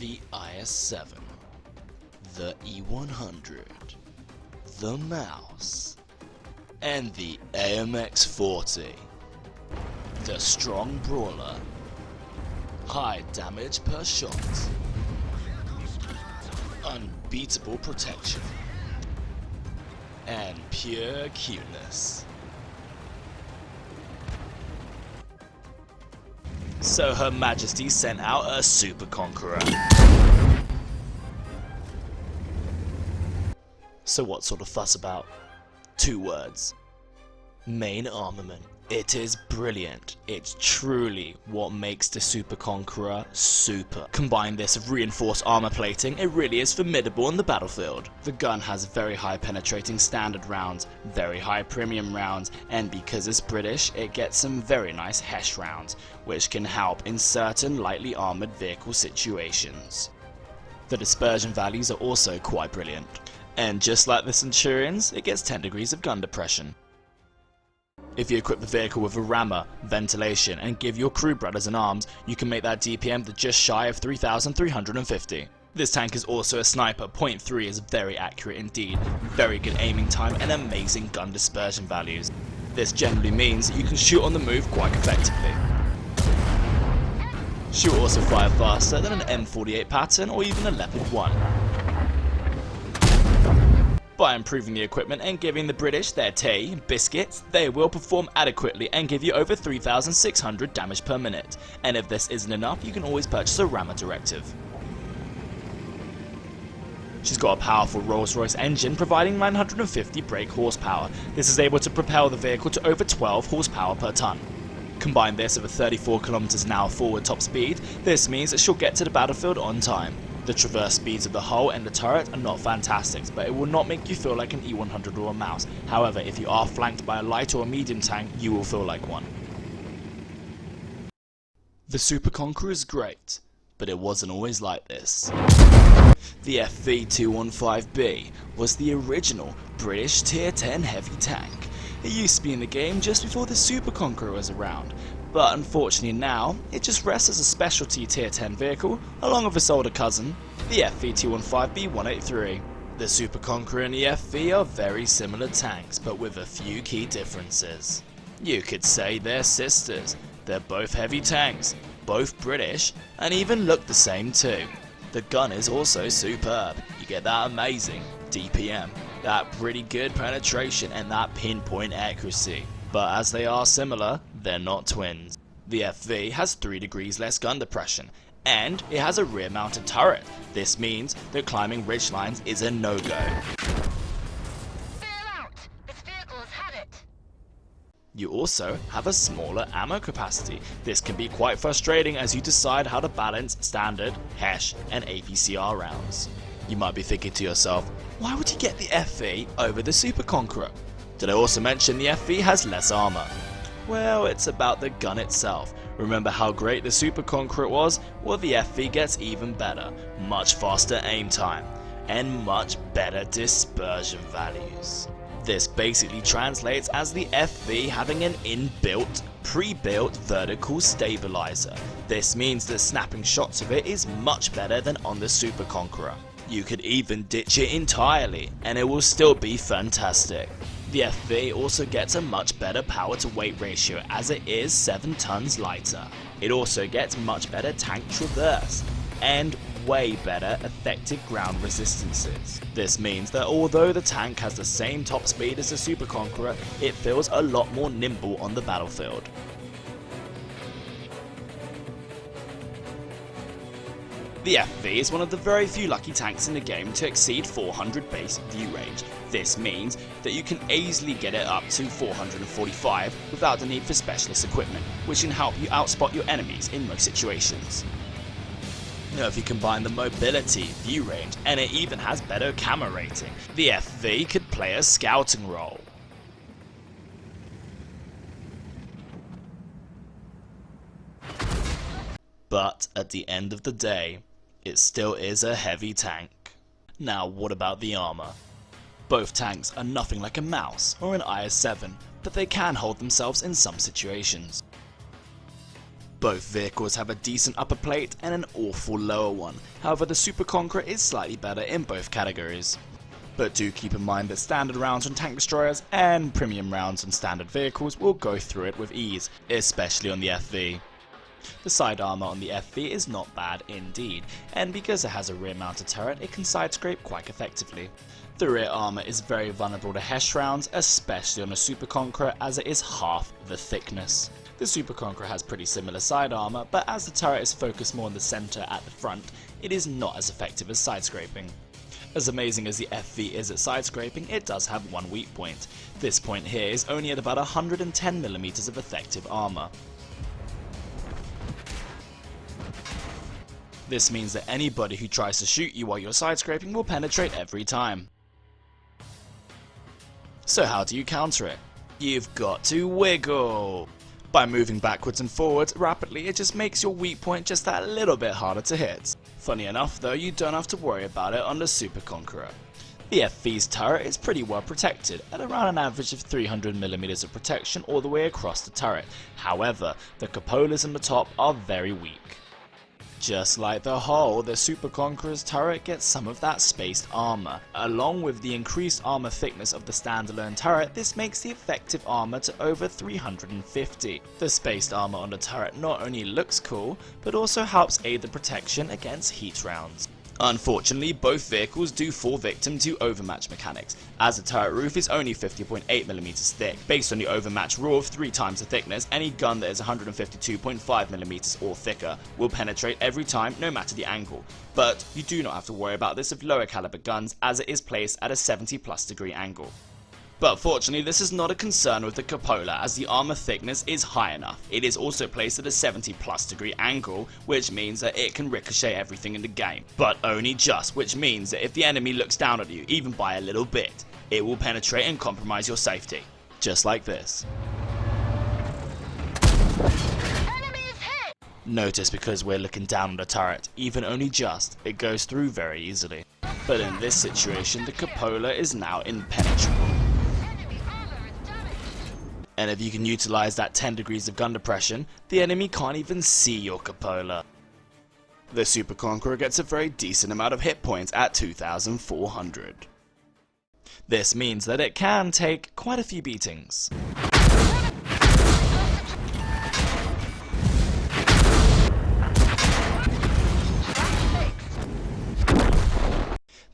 the IS-7, the E100, the Mouse, and the AMX-40. The strong brawler, high damage per shot, unbeatable protection, and pure cuteness. So Her Majesty sent out a Super Conqueror. So what sort of fuss about? 2 words. Main armament. It is brilliant. It's truly what makes the Super Conqueror super. Combine this with reinforced armor plating, it really is formidable on the battlefield. The gun has very high penetrating standard rounds, very high premium rounds, and because it's British, it gets some very nice HESH rounds, which can help in certain lightly armored vehicle situations. The dispersion values are also quite brilliant. And just like the Centurions, it gets 10 degrees of gun depression. If you equip the vehicle with a rammer, ventilation, and give your crew brothers an arms, you can make that DPM to just shy of 3,350. This tank is also a sniper. .3 is very accurate indeed, very good aiming time, and amazing gun dispersion values. This generally means that you can shoot on the move quite effectively. She will also fire faster than an M48 pattern or even a Leopard 1. By improving the equipment and giving the British their tea, biscuits, they will perform adequately and give you over 3,600 damage per minute. And if this isn't enough, you can always purchase a rammer directive. She's got a powerful Rolls-Royce engine providing 950 brake horsepower. This is able to propel the vehicle to over 12 horsepower per ton. Combine this with a 34 km/h forward top speed, this means that she'll get to the battlefield on time. The traverse speeds of the hull and the turret are not fantastic, but it will not make you feel like an E100 or a Mouse. However, if you are flanked by a light or a medium tank, you will feel like one. The Super Conqueror is great, but it wasn't always like this. The FV215B was the original British Tier 10 heavy tank. It used to be in the game just before the Super Conqueror was around, but unfortunately now, it just rests as a specialty Tier 10 vehicle, along with its older cousin, the FV215B 183. The Super Conqueror and the FV are very similar tanks, but with a few key differences. You could say they're sisters. They're both heavy tanks, both British, and even look the same too. The gun is also superb. You get that amazing DPM, that pretty good penetration, and that pinpoint accuracy. But as they are similar, they're not twins. The FV has 3 degrees less gun depression, and it has a rear-mounted turret. This means that climbing ridge lines is a no-go. Bail out! This vehicle has had it! You also have a smaller ammo capacity. This can be quite frustrating as you decide how to balance standard, HESH, and APCR rounds. You might be thinking to yourself, why would you get the FV over the Super Conqueror? Did I also mention the FV has less armor? Well, it's about the gun itself. Remember how great the Super Conqueror was? Well, the FV gets even better, much faster aim time, and much better dispersion values. This basically translates as the FV having an inbuilt, pre-built vertical stabilizer. This means that snapping shots of it is much better than on the Super Conqueror. You could even ditch it entirely, and it will still be fantastic. The FV also gets a much better power to weight ratio as it is 7 tons lighter. It also gets much better tank traverse and way better effective ground resistances. This means that although the tank has the same top speed as the Super Conqueror, it feels a lot more nimble on the battlefield. The FV is one of the very few lucky tanks in the game to exceed 400 base view range. This means that you can easily get it up to 445 without the need for specialist equipment, which can help you outspot your enemies in most situations. Now if you combine the mobility, view range, and it even has better camo rating, the FV could play a scouting role. But at the end of the day, it still is a heavy tank. Now what about the armor? Both tanks are nothing like a Mouse or an IS-7, but they can hold themselves in some situations. Both vehicles have a decent upper plate and an awful lower one, however the Super Conqueror is slightly better in both categories. But do keep in mind that standard rounds on tank destroyers and premium rounds on standard vehicles will go through it with ease, especially on the FV. The side armor on the FV is not bad indeed, and because it has a rear mounted turret it can side scrape quite effectively. The rear armor is very vulnerable to HESH rounds, especially on a Super Conqueror as it is half the thickness. The Super Conqueror has pretty similar side armor, but as the turret is focused more on the center at the front, it is not as effective as side scraping. As amazing as the FV is at side scraping, it does have one weak point. This point here is only at about 110mm of effective armor. This means that anybody who tries to shoot you while you're side scraping will penetrate every time. So how do you counter it? You've got to wiggle! By moving backwards and forwards rapidly, it just makes your weak point just that little bit harder to hit. Funny enough though, you don't have to worry about it on the Super Conqueror. The FV's turret is pretty well protected, at around an average of 300mm of protection all the way across the turret. However, the cupolas on the top are very weak. Just like the hull, the Super Conqueror's turret gets some of that spaced armor. Along with the increased armor thickness of the standalone turret, this makes the effective armor to over 350. The spaced armor on the turret not only looks cool, but also helps aid the protection against heat rounds. Unfortunately, both vehicles do fall victim to overmatch mechanics, as the turret roof is only 50.8mm thick. Based on the overmatch rule of 3 times the thickness, any gun that is 152.5mm or thicker will penetrate every time, no matter the angle. But you do not have to worry about this with lower caliber guns, as it is placed at a 70+ degree angle. But fortunately this is not a concern with the cupola, as the armor thickness is high enough. It is also placed at a 70+ degree angle, which means that it can ricochet everything in the game. But only just, which means that if the enemy looks down at you, even by a little bit, it will penetrate and compromise your safety. Just like this. Enemy is hit! Notice because we're looking down on the turret, even only just, it goes through very easily. But in this situation, the cupola is now impenetrable. And if you can utilize that 10 degrees of gun depression, the enemy can't even see your cupola. The Super Conqueror gets a very decent amount of hit points at 2,400. This means that it can take quite a few beatings.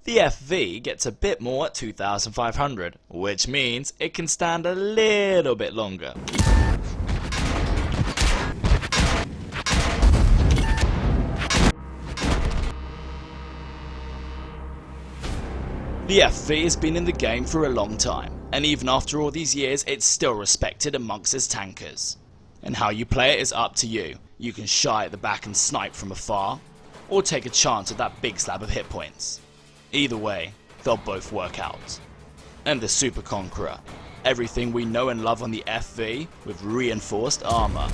The FV gets a bit more at 2,500, which means it can stand a little bit longer. The FV has been in the game for a long time, and even after all these years it's still respected amongst its tankers. And how you play it is up to you. You can shy at the back and snipe from afar, or take a chance at that big slab of hit points. Either way, they'll both work out. And the Super Conqueror, everything we know and love on the FV with reinforced armor,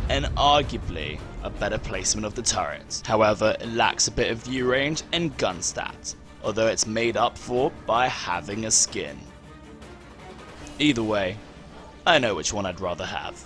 and arguably a better placement of the turret. However, it lacks a bit of view range and gun stat, although it's made up for by having a skin. Either way, I know which one I'd rather have.